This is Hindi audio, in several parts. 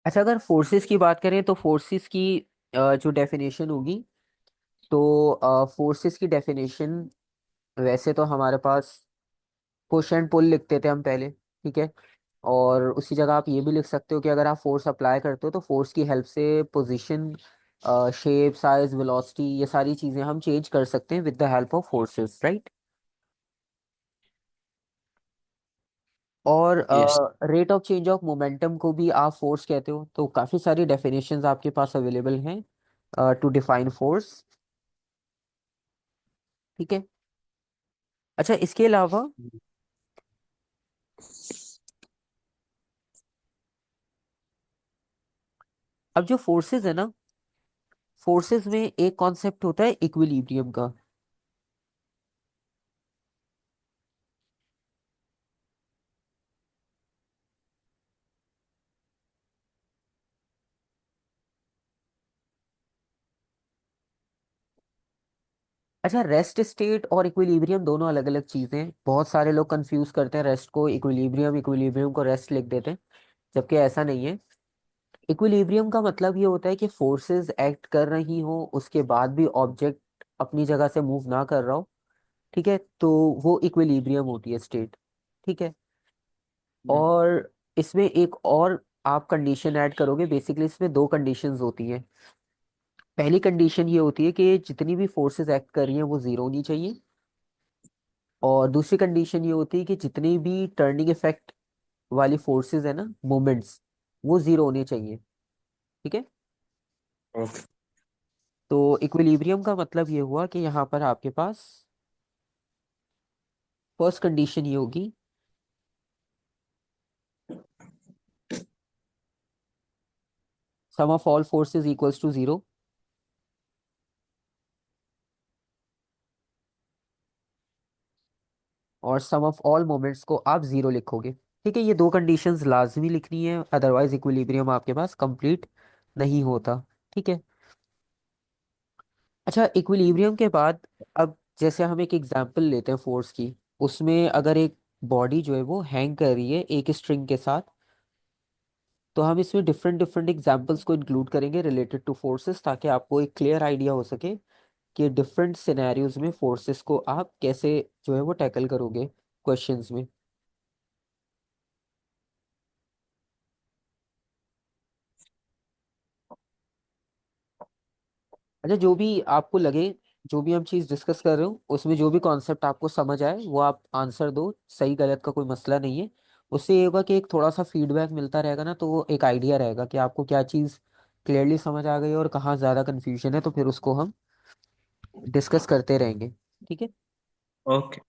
अच्छा, अगर फोर्सेस की बात करें तो फोर्सेस की जो डेफिनेशन होगी, तो फोर्सेस की डेफिनेशन वैसे तो हमारे पास पुश एंड पुल लिखते थे हम पहले, ठीक है। और उसी जगह आप ये भी लिख सकते हो कि अगर आप फोर्स अप्लाई करते हो तो फोर्स की हेल्प से पोजीशन, शेप, साइज, वेलोसिटी, ये सारी चीज़ें हम चेंज कर सकते हैं with the help of forces, right. और yes. Rate of change of momentum को भी आप फोर्स कहते हो, तो काफ़ी सारी डेफिनेशंस आपके पास अवेलेबल हैं टू डिफाइन फोर्स, ठीक है। अच्छा, इसके अलावा अब जो फोर्सेस है ना, फोर्सेस में एक कॉन्सेप्ट होता है इक्विलिब्रियम का। अच्छा, रेस्ट स्टेट और इक्विलिब्रियम दोनों अलग अलग चीजें हैं। बहुत सारे लोग कंफ्यूज करते हैं रेस्ट को इक्विलिब्रियम, इक्विलिब्रियम को रेस्ट लिख देते हैं, जबकि ऐसा नहीं है। इक्विलिब्रियम का मतलब ये होता है कि फोर्सेस एक्ट कर रही हो, उसके बाद भी ऑब्जेक्ट अपनी जगह से मूव ना कर रहा हो, ठीक है, तो वो इक्विलिब्रियम होती है स्टेट, ठीक है। और इसमें एक और आप कंडीशन ऐड करोगे, बेसिकली इसमें दो कंडीशंस होती हैं। पहली कंडीशन ये होती है कि जितनी भी फोर्सेस एक्ट कर रही हैं वो जीरो होनी चाहिए। और दूसरी कंडीशन ये होती है कि जितनी भी टर्निंग इफेक्ट वाली फोर्सेस है ना, मोमेंट्स, वो जीरो होने चाहिए, ठीक है। ओके। तो इक्विलिब्रियम का मतलब ये हुआ कि यहाँ पर आपके पास फर्स्ट कंडीशन ये होगी, sum of all forces equals to zero, और सम ऑफ ऑल मोमेंट्स को आप जीरो लिखोगे, ठीक है। ये दो कंडीशंस लाजमी लिखनी है, अदरवाइज इक्विलिब्रियम आपके पास कंप्लीट नहीं होता, ठीक है। अच्छा, इक्विलिब्रियम के बाद अब जैसे हम एक एग्जांपल लेते हैं फोर्स की, उसमें अगर एक बॉडी जो है वो हैंग कर रही है एक स्ट्रिंग के साथ, तो हम इसमें डिफरेंट डिफरेंट एग्जांपल्स को इंक्लूड करेंगे रिलेटेड टू फोर्सेस, ताकि आपको एक क्लियर आइडिया हो सके कि डिफरेंट सिनेरियोज में फोर्सेस को आप कैसे जो है वो टैकल करोगे क्वेश्चंस में। अच्छा, जो भी आपको लगे, जो भी हम चीज़ डिस्कस कर रहे हो उसमें जो भी कॉन्सेप्ट आपको समझ आए वो आप आंसर दो, सही गलत का कोई मसला नहीं है। उससे ये होगा कि एक थोड़ा सा फीडबैक मिलता रहेगा ना, तो वो एक आइडिया रहेगा कि आपको क्या चीज़ क्लियरली समझ आ गई और कहाँ ज़्यादा कन्फ्यूजन है, तो फिर उसको हम डिस्कस करते रहेंगे, ठीक है। ओके।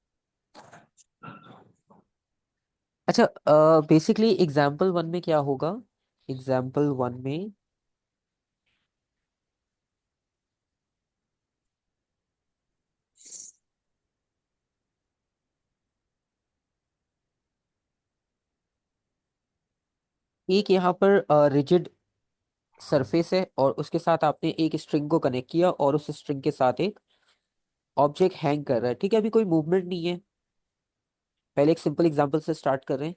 अच्छा, बेसिकली एग्जाम्पल वन में क्या होगा, एग्जाम्पल वन में एक यहाँ पर रिजिड सरफेस है और उसके साथ आपने एक स्ट्रिंग को कनेक्ट किया और उस स्ट्रिंग के साथ एक ऑब्जेक्ट हैंग कर रहा है, ठीक है। अभी कोई मूवमेंट नहीं है, पहले एक सिंपल एग्जांपल से स्टार्ट कर रहे हैं।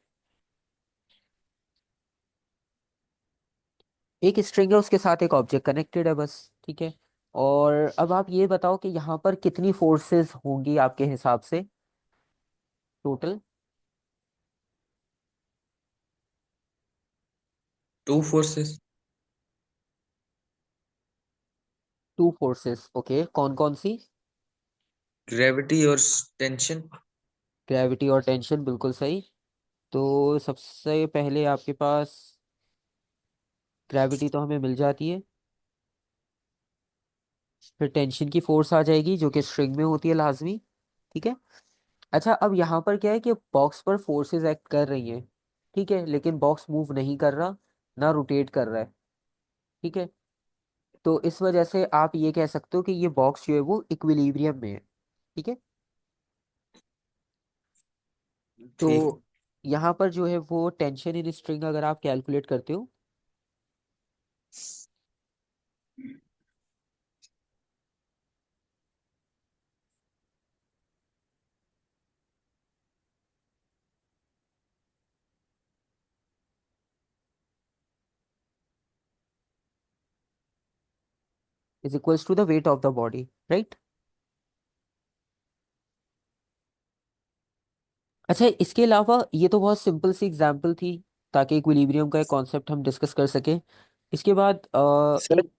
एक स्ट्रिंग है, उसके साथ एक ऑब्जेक्ट कनेक्टेड है, बस, ठीक है। और अब आप ये बताओ कि यहाँ पर कितनी फोर्सेस होंगी आपके हिसाब से total. Two forces. Two forces, okay, कौन कौन सी। ग्रेविटी और टेंशन। ग्रेविटी और टेंशन, बिल्कुल सही। तो सबसे पहले आपके पास ग्रेविटी तो हमें मिल जाती है, फिर टेंशन की फोर्स आ जाएगी जो कि स्ट्रिंग में होती है लाजमी, ठीक है। अच्छा, अब यहाँ पर क्या है कि बॉक्स पर फोर्सेस एक्ट कर रही हैं, ठीक है, लेकिन बॉक्स मूव नहीं कर रहा, ना रोटेट कर रहा है, ठीक है। तो इस वजह से आप ये कह सकते हो कि ये बॉक्स जो है वो इक्विलिब्रियम में है, ठीक है। ठीक। तो यहाँ पर जो है वो टेंशन इन स्ट्रिंग अगर आप कैलकुलेट करते हो, is equals to the weight of the body, right. अच्छा, इसके अलावा ये तो बहुत सिंपल सी एग्जांपल थी ताकि इक्विलिब्रियम का एक कॉन्सेप्ट हम डिस्कस कर सके। इसके बाद सर एक,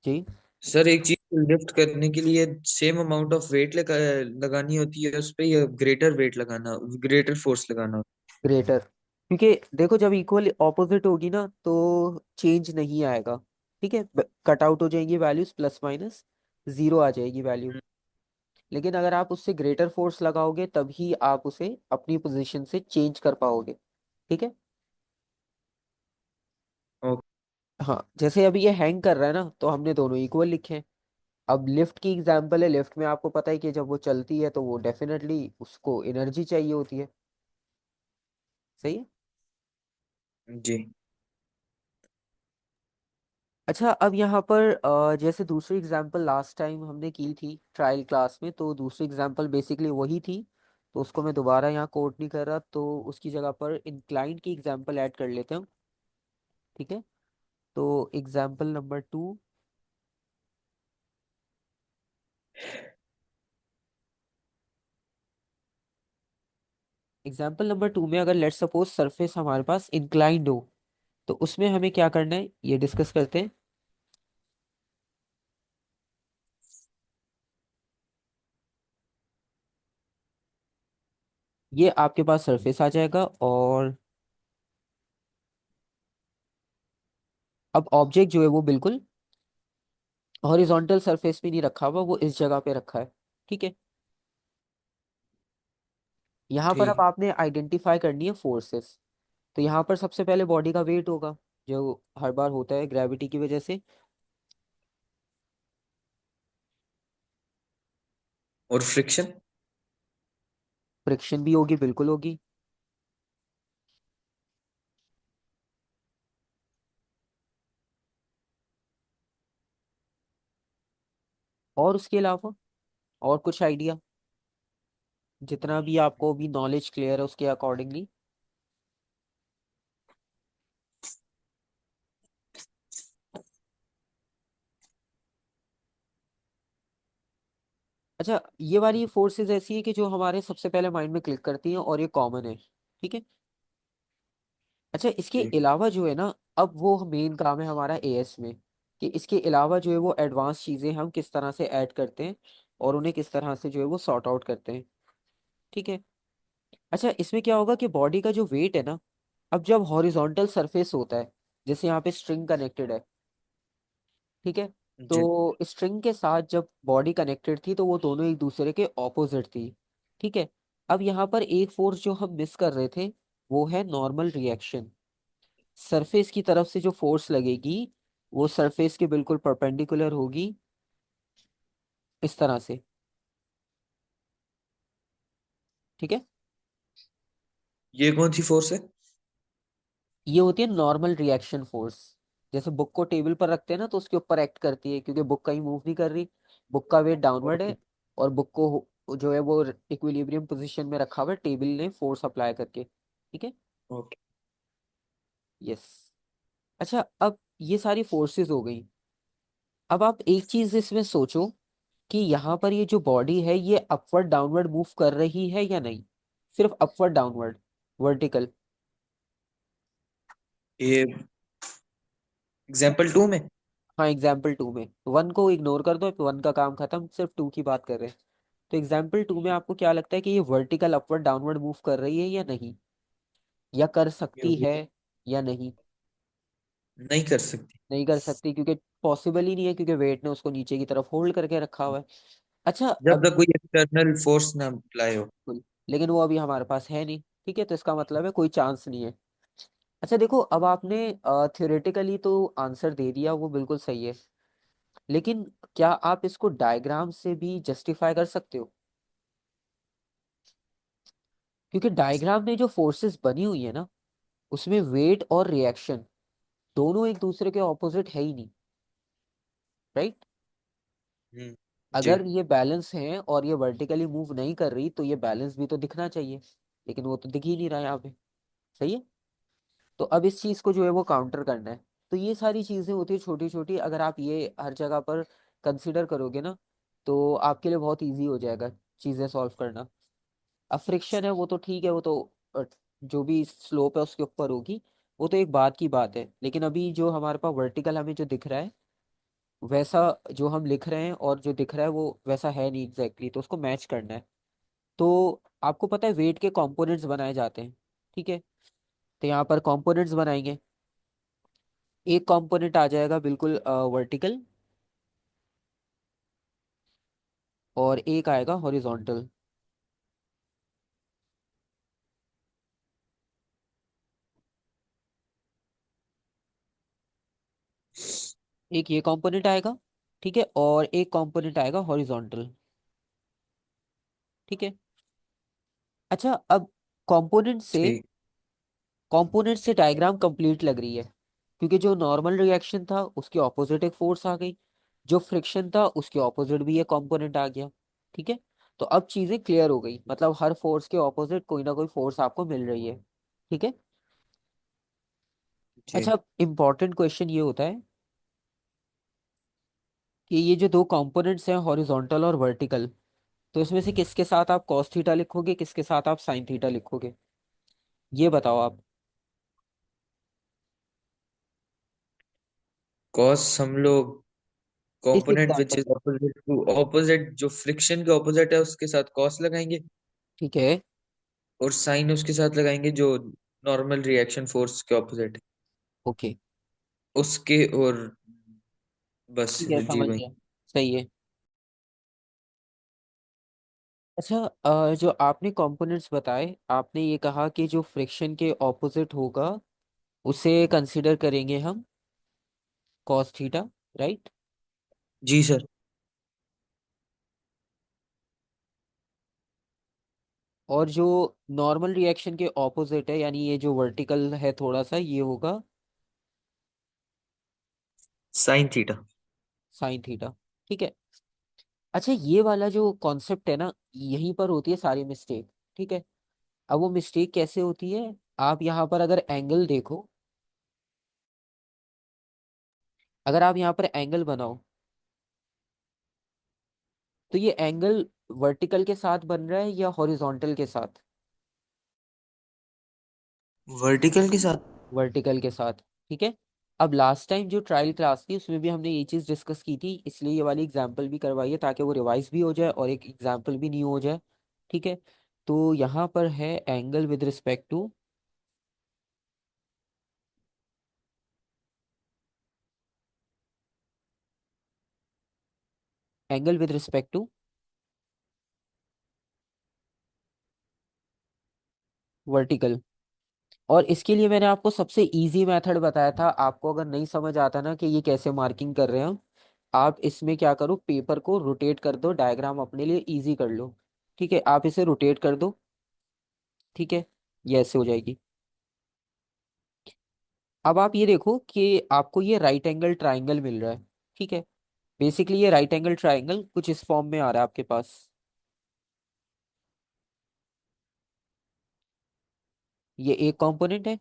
जी, सर एक चीज को लिफ्ट करने के लिए सेम अमाउंट ऑफ वेट लगानी होती है उस पे, या ग्रेटर वेट लगाना, ग्रेटर फोर्स लगाना होता ग्रेटर। क्योंकि देखो जब इक्वल ऑपोजिट होगी ना तो चेंज नहीं आएगा, ठीक है, कट आउट हो जाएंगी वैल्यूज, प्लस माइनस जीरो आ जाएगी वैल्यू। है? लेकिन अगर आप उससे ग्रेटर फोर्स लगाओगे तभी आप उसे अपनी पोजीशन से चेंज कर पाओगे, ठीक है। ओके। हाँ, जैसे अभी ये हैंग कर रहा है ना तो हमने दोनों इक्वल लिखे हैं। अब लिफ्ट की एग्जांपल है, लिफ्ट में आपको पता है कि जब वो चलती है तो वो डेफिनेटली उसको एनर्जी चाहिए होती है, सही है। जी। अच्छा, अब यहाँ पर जैसे दूसरी एग्जांपल लास्ट टाइम हमने की थी ट्रायल क्लास में, तो दूसरी एग्जांपल बेसिकली वही थी, तो उसको मैं दोबारा यहाँ कोट नहीं कर रहा, तो उसकी जगह पर इंक्लाइंड की एग्जांपल ऐड कर लेते हैं, ठीक है। तो एग्जांपल नंबर 2, एग्जांपल नंबर 2 में अगर लेट सपोज सरफेस हमारे पास इंक्लाइंड हो तो उसमें हमें क्या करना है ये डिस्कस करते हैं। ये आपके पास सरफेस आ जाएगा, और अब ऑब्जेक्ट जो है वो बिल्कुल हॉरिजॉन्टल सरफेस पे नहीं रखा हुआ, वो इस जगह पे रखा है, ठीक है। यहाँ पर अब ठीक। आपने आइडेंटिफाई करनी है फोर्सेस। तो यहाँ पर सबसे पहले बॉडी का वेट होगा, जो हर बार होता है ग्रेविटी की वजह से। और फ्रिक्शन। फ्रिक्शन भी होगी, बिल्कुल होगी। और उसके अलावा और कुछ आइडिया, जितना भी आपको भी नॉलेज क्लियर है उसके अकॉर्डिंगली। अच्छा, ये वाली फोर्सेस ऐसी है कि जो हमारे सबसे पहले माइंड में क्लिक करती हैं और ये कॉमन है, ठीक है। अच्छा, इसके ठीक। अलावा जो है ना, अब वो मेन काम है हमारा एएस में, कि इसके अलावा जो है वो एडवांस चीज़ें हम किस तरह से ऐड करते हैं और उन्हें किस तरह से जो है वो सॉर्ट आउट करते हैं, ठीक है। अच्छा, इसमें क्या होगा कि बॉडी का जो वेट है ना, अब जब हॉरिजॉन्टल सरफेस होता है, जैसे यहाँ पे स्ट्रिंग कनेक्टेड है, ठीक है, जी। तो स्ट्रिंग के साथ जब बॉडी कनेक्टेड थी तो वो दोनों एक दूसरे के ऑपोजिट थी, ठीक है। अब यहाँ पर एक फोर्स जो हम मिस कर रहे थे वो है नॉर्मल रिएक्शन। सरफेस की तरफ से जो फोर्स लगेगी वो सरफेस के बिल्कुल परपेंडिकुलर होगी, इस तरह से, ठीक है। ये कौन सी फोर्स है? ये होती है नॉर्मल रिएक्शन फोर्स। जैसे बुक को टेबल पर रखते हैं ना तो उसके ऊपर एक्ट करती है, क्योंकि बुक कहीं मूव नहीं कर रही, बुक का वेट डाउनवर्ड ओके। है, और बुक को जो है वो इक्विलिब्रियम पोजीशन में रखा हुआ है टेबल ने फोर्स अप्लाई करके, ठीक है। ओके। यस। अच्छा, अब ये सारी फोर्सेस हो गई। अब आप एक चीज इसमें सोचो कि यहाँ पर ये जो बॉडी है ये अपवर्ड डाउनवर्ड मूव कर रही है या नहीं, सिर्फ अपवर्ड डाउनवर्ड, वर्टिकल। ये एग्जाम्पल 2 में। हाँ, एग्जाम्पल 2 में 1 को इग्नोर कर दो, 1 का काम खत्म, सिर्फ 2 की बात कर रहे हैं। तो एग्जाम्पल 2 में आपको क्या लगता है कि ये वर्टिकल अपवर्ड डाउनवर्ड मूव कर रही है या नहीं, या कर सकती ये है या नहीं। नहीं कर सकती। नहीं कर सकती क्योंकि पॉसिबल ही नहीं है, क्योंकि वेट ने उसको नीचे की तरफ होल्ड करके रखा हुआ है। अच्छा, जब अभी तक कोई एक्सटर्नल फोर्स ना अप्लाई हो। बिल्कुल, लेकिन वो अभी हमारे पास है नहीं, ठीक है, तो इसका मतलब है कोई चांस नहीं है। अच्छा देखो, अब आपने थ्योरेटिकली तो आंसर दे दिया, वो बिल्कुल सही है, लेकिन क्या आप इसको डायग्राम से भी जस्टिफाई कर सकते हो? क्योंकि डायग्राम में जो फोर्सेस बनी हुई है ना, उसमें वेट और रिएक्शन दोनों एक दूसरे के ऑपोजिट है ही नहीं, राइट। जी। अगर ये बैलेंस है और ये वर्टिकली मूव नहीं कर रही तो ये बैलेंस भी तो दिखना चाहिए, लेकिन वो तो दिख ही नहीं रहा यहाँ पे, सही है। तो अब इस चीज को जो है वो काउंटर करना है। तो ये सारी चीजें होती है छोटी छोटी, अगर आप ये हर जगह पर कंसिडर करोगे ना, तो आपके लिए बहुत इजी हो जाएगा चीजें सॉल्व करना। अब फ्रिक्शन है वो तो ठीक है, वो तो जो भी स्लोप है उसके ऊपर होगी, वो तो एक बात की बात है। लेकिन अभी जो हमारे पास वर्टिकल हमें जो दिख रहा है, वैसा जो हम लिख रहे हैं और जो दिख रहा है वो वैसा है नहीं एग्जैक्टली, तो उसको मैच करना है। तो आपको पता है वेट के कंपोनेंट्स बनाए जाते हैं, ठीक है। तो यहाँ पर कंपोनेंट्स बनाएंगे। एक कंपोनेंट आ जाएगा बिल्कुल वर्टिकल, और एक आएगा हॉरिजॉन्टल। एक ये कंपोनेंट आएगा, ठीक है, और एक कंपोनेंट आएगा हॉरिजॉन्टल, ठीक है। अच्छा, अब कंपोनेंट से ठीक। कंपोनेंट से डायग्राम कंप्लीट लग रही है, क्योंकि जो नॉर्मल रिएक्शन था उसके ऑपोजिट एक फोर्स आ गई, जो फ्रिक्शन था उसके ऑपोजिट भी एक कंपोनेंट आ गया, ठीक है। तो अब चीजें क्लियर हो गई, मतलब हर फोर्स के ऑपोजिट कोई ना कोई फोर्स आपको मिल रही है, ठीक है। अच्छा, ठीक। इंपॉर्टेंट क्वेश्चन ये होता है कि ये जो दो कंपोनेंट्स हैं हॉरिजॉन्टल और वर्टिकल, तो इसमें से किसके साथ आप कॉस थीटा लिखोगे, किसके साथ आप साइन थीटा लिखोगे, ये बताओ आप। कॉस हम लोग इस कंपोनेंट विच एग्जाम्पल इज में, ऑपोजिट टू ऑपोजिट, जो फ्रिक्शन के ऑपोजिट है उसके साथ कॉस लगाएंगे, ठीक है। और साइन उसके साथ लगाएंगे जो नॉर्मल रिएक्शन फोर्स के ऑपोजिट है ओके, उसके। और बस ठीक है, जी समझ भाई। गया, सही है। अच्छा, जो आपने कंपोनेंट्स बताए, आपने ये कहा कि जो फ्रिक्शन के ऑपोजिट होगा उसे कंसीडर करेंगे हम कॉस थीटा, राइट। जी सर। और जो नॉर्मल रिएक्शन के ऑपोजिट है, यानी ये जो वर्टिकल है थोड़ा सा, ये होगा साइन थीटा। साइन थीटा, ठीक है। अच्छा, ये वाला जो कॉन्सेप्ट है ना, यहीं पर होती है सारी मिस्टेक, ठीक है। अब वो मिस्टेक कैसे होती है, आप यहाँ पर अगर एंगल देखो, अगर आप यहाँ पर एंगल बनाओ, तो ये एंगल वर्टिकल के साथ बन रहा है या हॉरिजॉन्टल के साथ। वर्टिकल के साथ। वर्टिकल के साथ, ठीक है। अब लास्ट टाइम जो ट्रायल क्लास थी उसमें भी हमने ये चीज़ डिस्कस की थी, इसलिए ये वाली एग्जाम्पल भी करवाई है ताकि वो रिवाइज भी हो जाए और एक एग्जाम्पल भी न्यू हो जाए, ठीक है। तो यहाँ पर है angle with respect to, angle with respect to vertical. और इसके लिए मैंने आपको सबसे इजी मेथड बताया था, आपको अगर नहीं समझ आता ना कि ये कैसे मार्किंग कर रहे हैं हम, आप इसमें क्या करो, पेपर को रोटेट कर दो, डायग्राम अपने लिए इजी कर लो, ठीक है। आप इसे रोटेट कर दो, ठीक है, ये ऐसे हो जाएगी। अब आप ये देखो कि आपको ये राइट एंगल ट्राइंगल मिल रहा है, ठीक है। बेसिकली ये राइट एंगल ट्राइंगल कुछ इस फॉर्म में आ रहा है आपके पास। ये एक कंपोनेंट है,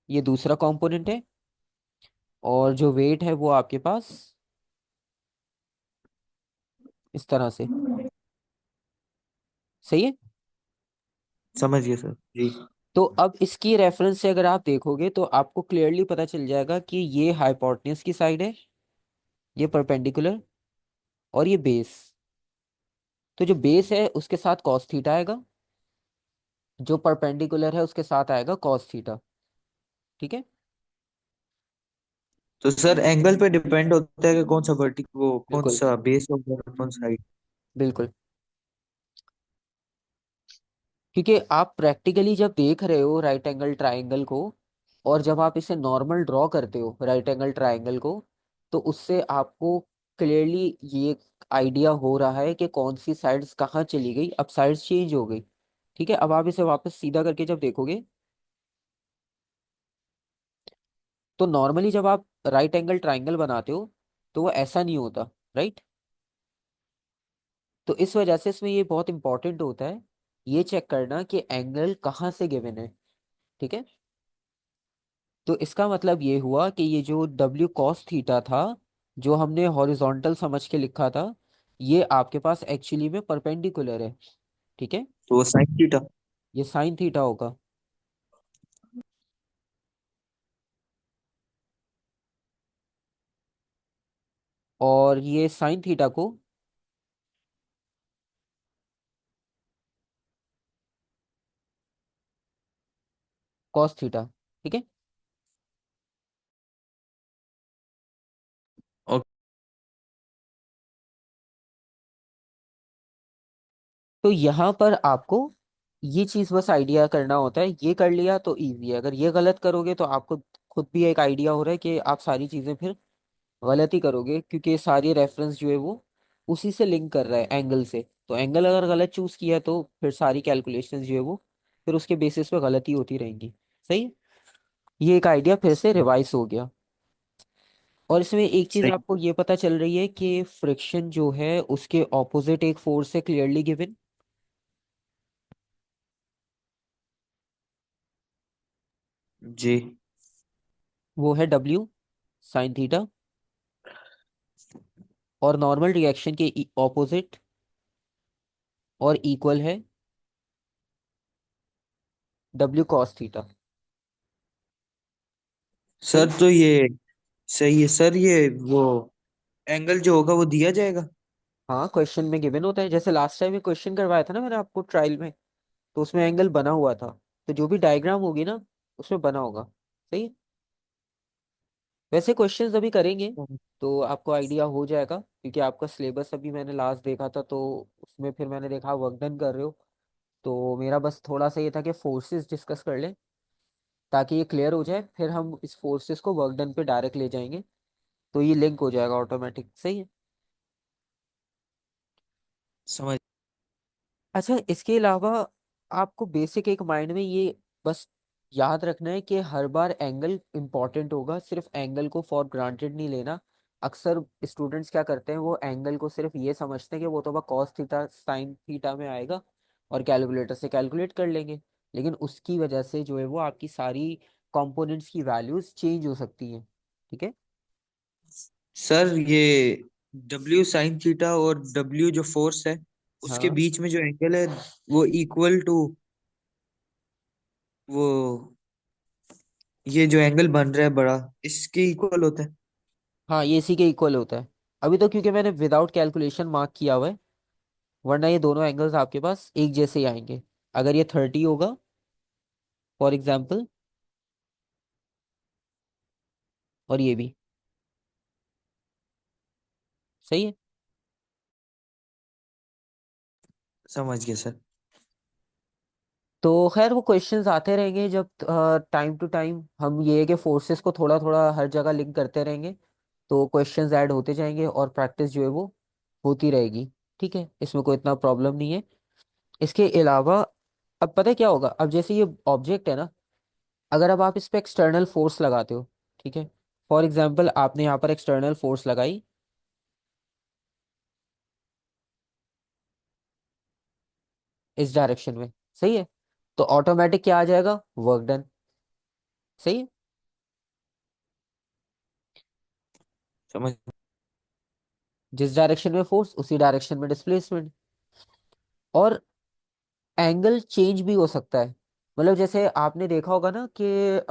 ये दूसरा कंपोनेंट है, और जो वेट है वो आपके पास इस तरह से, सही है। समझिए सर जी। तो अब इसकी रेफरेंस से अगर आप देखोगे तो आपको क्लियरली पता चल जाएगा कि ये हाइपोटेन्यूज की साइड है, ये परपेंडिकुलर, और ये बेस। तो जो बेस है उसके साथ कॉस थीटा आएगा, जो परपेंडिकुलर है उसके साथ आएगा कॉस थीटा, ठीक है। तो सर एंगल पे डिपेंड होता है कि कौन सा वर्टिक वो कौन बिल्कुल, सा बेस होगा कौन सा हाइट। बिल्कुल। क्योंकि आप प्रैक्टिकली जब देख रहे हो राइट एंगल ट्राइंगल को, और जब आप इसे नॉर्मल ड्रॉ करते हो राइट एंगल ट्राइंगल को, तो उससे आपको क्लियरली ये आइडिया हो रहा है कि कौन सी साइड्स कहाँ चली गई, अब साइड्स चेंज हो गई, ठीक है। अब आप इसे वापस सीधा करके जब देखोगे, तो नॉर्मली जब आप राइट एंगल ट्राइंगल बनाते हो तो वो ऐसा नहीं होता, राइट। तो इस वजह से इसमें ये बहुत इंपॉर्टेंट होता है ये चेक करना कि एंगल कहाँ से गिवन है, ठीक है। तो इसका मतलब ये हुआ कि ये जो डब्ल्यू कॉस थीटा था, जो हमने हॉरिजॉन्टल समझ के लिखा था, ये आपके पास एक्चुअली में परपेंडिकुलर है। ठीक है। तो वो साइन थीटा। ये साइन थीटा होगा। और ये साइन थीटा को कॉस थीटा। ठीक है। और तो यहाँ पर आपको ये चीज बस आइडिया करना होता है, ये कर लिया तो इजी है। अगर ये गलत करोगे तो आपको खुद भी एक आइडिया हो रहा है कि आप सारी चीजें फिर गलत ही करोगे, क्योंकि ये सारी रेफरेंस जो है वो उसी से लिंक कर रहा है, एंगल से। तो एंगल अगर गलत चूज किया तो फिर सारी कैलकुलेशंस जो है वो फिर उसके बेसिस पे गलत ही होती रहेंगी। सही है? ये एक आइडिया फिर से रिवाइज हो गया। और इसमें एक चीज सही। आपको ये पता चल रही है कि फ्रिक्शन जो है उसके ऑपोजिट एक फोर्स है क्लियरली गिवन। जी। वो है डब्ल्यू साइन थीटा। और नॉर्मल रिएक्शन के ऑपोजिट और इक्वल है डब्ल्यू कॉस थीटा। सर सही। तो ये सही है सर, ये वो एंगल जो होगा वो दिया जाएगा। हाँ, क्वेश्चन में गिवन होता है, जैसे लास्ट टाइम में क्वेश्चन करवाया था ना मैंने आपको ट्रायल में, तो उसमें एंगल बना हुआ था। तो जो भी डायग्राम होगी ना उसमें बना होगा। सही है? वैसे क्वेश्चंस अभी करेंगे तो आपको आइडिया हो जाएगा, क्योंकि आपका सिलेबस अभी मैंने लास्ट देखा था तो उसमें फिर मैंने देखा वर्क डन कर रहे हो। तो मेरा बस थोड़ा सा ये था कि फोर्सेस डिस्कस कर लें ताकि ये क्लियर हो जाए, फिर हम इस फोर्सेस को वर्क डन पे डायरेक्ट ले जाएंगे। तो ये लिंक हो जाएगा ऑटोमेटिक। सही है? समझ। अच्छा, इसके अलावा आपको बेसिक एक माइंड में ये बस याद रखना है कि हर बार एंगल इंपॉर्टेंट होगा, सिर्फ एंगल को फॉर ग्रांटेड नहीं लेना। अक्सर स्टूडेंट्स क्या करते हैं, वो एंगल को सिर्फ ये समझते हैं कि वो तो बस कॉस थीटा साइन थीटा में आएगा और कैलकुलेटर से कैलकुलेट कर लेंगे। लेकिन उसकी वजह से जो है वो आपकी सारी कंपोनेंट्स की वैल्यूज चेंज हो सकती हैं। ठीक है। सर ये डब्ल्यू साइन थीटा और डब्ल्यू जो फोर्स है उसके हाँ बीच में जो एंगल है वो इक्वल टू वो, ये जो एंगल बन रहा है बड़ा, इसके इक्वल होता है। हाँ, ये इसी के इक्वल होता है। अभी तो क्योंकि मैंने विदाउट कैलकुलेशन मार्क किया हुआ है, वरना ये दोनों एंगल्स आपके पास एक जैसे ही आएंगे। अगर ये 30 होगा फॉर एग्जाम्पल, और ये भी। सही है? समझ गया सर। तो खैर वो क्वेश्चंस आते रहेंगे जब टाइम टू टाइम हम ये है कि फोर्सेस को थोड़ा थोड़ा हर जगह लिंक करते रहेंगे, तो क्वेश्चंस ऐड होते जाएंगे और प्रैक्टिस जो है वो होती रहेगी। ठीक है, इसमें कोई इतना प्रॉब्लम नहीं है। इसके अलावा अब पता है क्या होगा, अब जैसे ये ऑब्जेक्ट है ना, अगर अब आप इस पे एक्सटर्नल फोर्स लगाते हो, ठीक है, फॉर एग्जाम्पल आपने यहाँ पर एक्सटर्नल फोर्स लगाई इस डायरेक्शन में। सही है? तो ऑटोमेटिक क्या आ जाएगा, वर्क डन। सही है? समझ। जिस डायरेक्शन में फोर्स उसी डायरेक्शन में डिस्प्लेसमेंट। और एंगल चेंज भी हो सकता है। मतलब जैसे आपने देखा होगा ना कि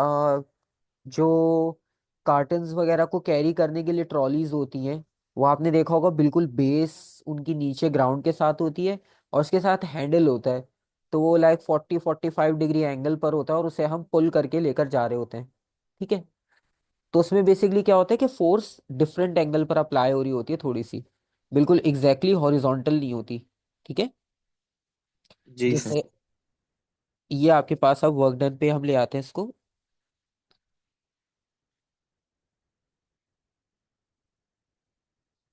जो कार्टन्स वगैरह को कैरी करने के लिए ट्रॉलीज होती हैं, वो आपने देखा होगा बिल्कुल बेस उनकी नीचे ग्राउंड के साथ होती है और उसके साथ हैंडल होता है। तो वो लाइक 40-45 डिग्री एंगल पर होता है और उसे हम पुल करके लेकर जा रहे होते हैं। ठीक है। तो उसमें बेसिकली क्या होता है कि फोर्स डिफरेंट एंगल पर अप्लाई हो रही होती है थोड़ी सी, बिल्कुल एग्जैक्टली हॉरिजॉन्टल नहीं होती। ठीक है। जी सर। जैसे ये आपके पास अब वर्क डन पे हम ले आते हैं इसको।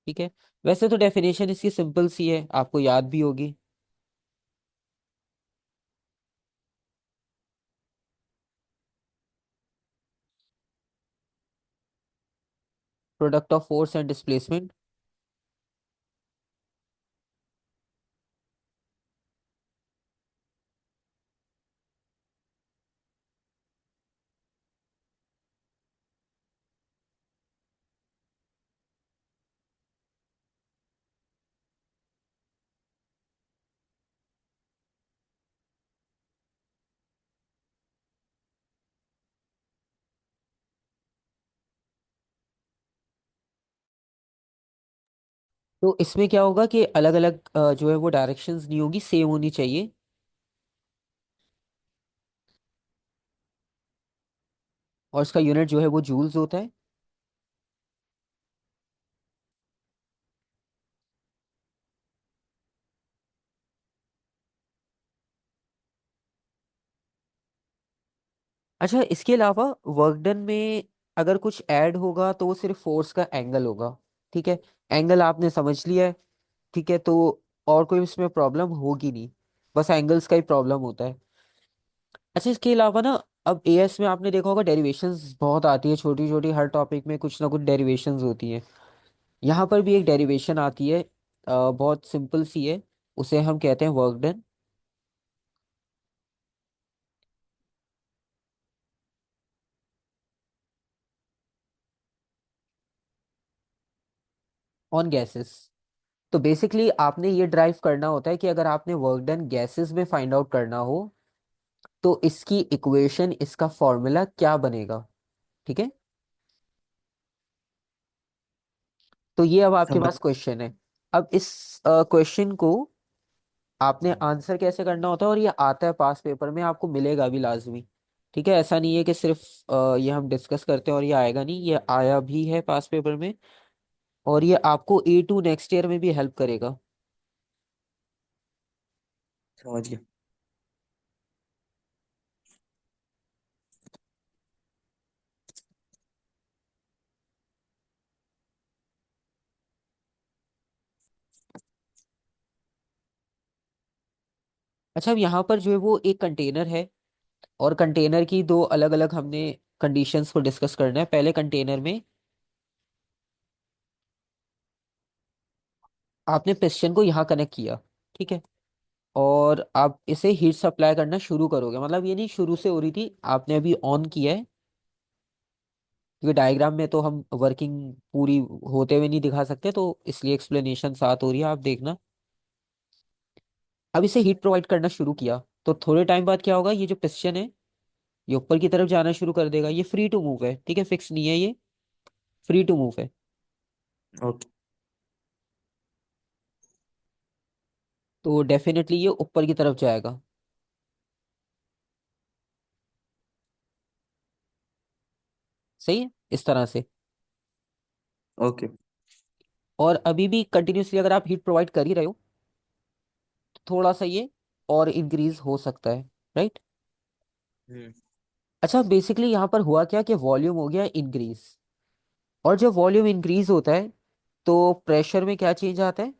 ठीक है। वैसे तो डेफिनेशन इसकी सिंपल सी है, आपको याद भी होगी। Product of force and displacement. तो इसमें क्या होगा कि अलग अलग जो है वो डायरेक्शंस नहीं होगी, सेम होनी चाहिए। और इसका यूनिट जो है वो जूल्स होता है। अच्छा, इसके अलावा वर्क डन में अगर कुछ ऐड होगा तो वो सिर्फ फोर्स का एंगल होगा। ठीक है, एंगल आपने समझ लिया है। ठीक है, तो और कोई इसमें प्रॉब्लम होगी नहीं, बस एंगल्स का ही प्रॉब्लम होता है। अच्छा, इसके अलावा ना, अब एएस में आपने देखा होगा डेरिवेशंस बहुत आती है, छोटी छोटी, हर टॉपिक में कुछ ना कुछ डेरिवेशंस होती है। यहाँ पर भी एक डेरिवेशन आती है, बहुत सिंपल सी है। उसे हम कहते हैं वर्क डन ऑन गैसेस। तो बेसिकली आपने ये ड्राइव करना होता है कि अगर आपने वर्क डन गैसेस में फाइंड आउट करना हो तो इसकी इक्वेशन, इसका फॉर्मूला क्या बनेगा। ठीक है, तो ये अब आपके समझ। पास क्वेश्चन है। अब इस क्वेश्चन को आपने आंसर कैसे करना होता है, और ये आता है पास पेपर में, आपको मिलेगा भी लाजमी। ठीक है, ऐसा नहीं है कि सिर्फ ये हम डिस्कस करते हैं और ये आएगा नहीं, ये आया भी है पास पेपर में। और ये आपको A2 नेक्स्ट ईयर में भी हेल्प करेगा। समझ गया। अच्छा, अब यहाँ पर जो है वो एक कंटेनर है, और कंटेनर की दो अलग अलग हमने कंडीशंस को डिस्कस करना है। पहले कंटेनर में आपने पिस्टन को यहाँ कनेक्ट किया। ठीक है, और आप इसे हीट सप्लाई करना शुरू करोगे, मतलब ये नहीं शुरू से हो रही थी, आपने अभी ऑन किया है। क्योंकि डायग्राम में तो हम वर्किंग पूरी होते हुए नहीं दिखा सकते, तो इसलिए एक्सप्लेनेशन साथ हो रही है, आप देखना। अब इसे हीट प्रोवाइड करना शुरू किया, तो थोड़े टाइम बाद क्या होगा, ये जो पिस्टन है ये ऊपर की तरफ जाना शुरू कर देगा। ये फ्री टू मूव है, ठीक है, फिक्स नहीं है ये, फ्री टू मूव है। ओके। तो डेफिनेटली ये ऊपर की तरफ जाएगा। सही है, इस तरह से। ओके। और अभी भी कंटिन्यूसली अगर आप हीट प्रोवाइड कर ही रहे हो तो थोड़ा सा ये और इंक्रीज हो सकता है, राइट। हम्म। अच्छा, बेसिकली यहाँ पर हुआ क्या कि वॉल्यूम हो गया इंक्रीज, और जब वॉल्यूम इंक्रीज होता है तो प्रेशर में क्या चेंज आता है।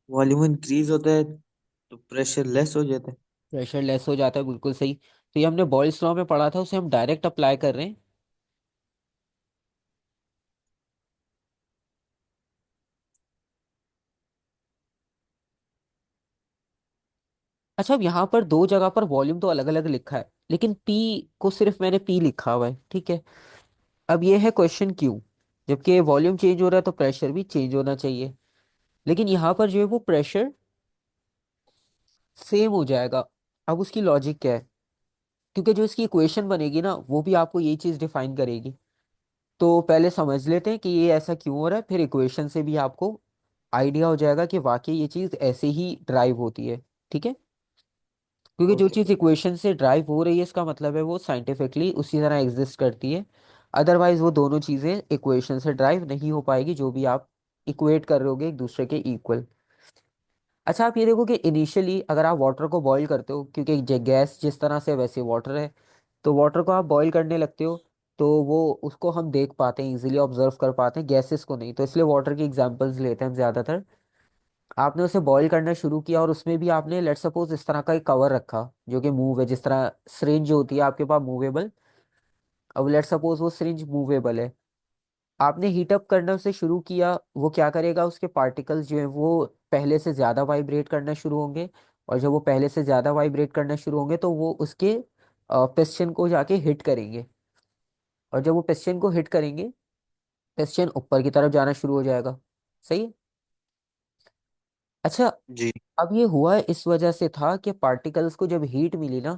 वॉल्यूम इंक्रीज होता है तो प्रेशर लेस हो जाता है। प्रेशर लेस हो जाता है, बिल्कुल सही। तो ये हमने बॉयल्स लॉ में पढ़ा था, उसे हम डायरेक्ट अप्लाई कर रहे हैं। अच्छा, अब यहाँ पर दो जगह पर वॉल्यूम तो अलग अलग लिखा है, लेकिन पी को सिर्फ मैंने पी लिखा हुआ है। ठीक है, अब ये है क्वेश्चन क्यों, जबकि वॉल्यूम चेंज हो रहा है तो प्रेशर भी चेंज होना चाहिए। लेकिन यहाँ पर जो है वो प्रेशर सेम हो जाएगा। अब उसकी लॉजिक क्या है, क्योंकि जो इसकी इक्वेशन बनेगी ना वो भी आपको यही चीज़ डिफाइन करेगी। तो पहले समझ लेते हैं कि ये ऐसा क्यों हो रहा है, फिर इक्वेशन से भी आपको आइडिया हो जाएगा कि वाकई ये चीज़ ऐसे ही ड्राइव होती है। ठीक है, क्योंकि जो ओके। चीज़ इक्वेशन से ड्राइव हो रही है इसका मतलब है वो साइंटिफिकली उसी तरह एग्जिस्ट करती है। अदरवाइज वो दोनों चीज़ें इक्वेशन से ड्राइव नहीं हो पाएगी, जो भी आप इक्वेट कर रहे होगे एक दूसरे के इक्वल। अच्छा, आप ये देखो कि इनिशियली अगर आप वाटर को बॉईल करते हो, क्योंकि गैस जिस तरह से वैसे वाटर है, तो वाटर को आप बॉईल करने लगते हो, तो वो उसको हम देख पाते हैं, इजीली ऑब्जर्व कर पाते हैं, गैसेस को नहीं। तो इसलिए वाटर की एग्जांपल्स लेते हैं हम ज़्यादातर। आपने उसे बॉईल करना शुरू किया और उसमें भी आपने लेट सपोज इस तरह का एक कवर रखा जो कि मूव है, जिस तरह सिरिंज जो होती है आपके पास मूवेबल। अब लेट सपोज वो सिरिंज मूवेबल है, आपने हीटअप करना से शुरू किया, वो क्या करेगा, उसके पार्टिकल्स जो हैं वो पहले से ज़्यादा वाइब्रेट करना शुरू होंगे। और जब वो पहले से ज़्यादा वाइब्रेट करना शुरू होंगे तो वो उसके पिस्टन को जाके हिट करेंगे। और जब वो पिस्टन को हिट करेंगे, पिस्टन ऊपर की तरफ जाना शुरू हो जाएगा। सही है। अच्छा, जी। अब ये हुआ इस वजह से था कि पार्टिकल्स को जब हीट मिली ना,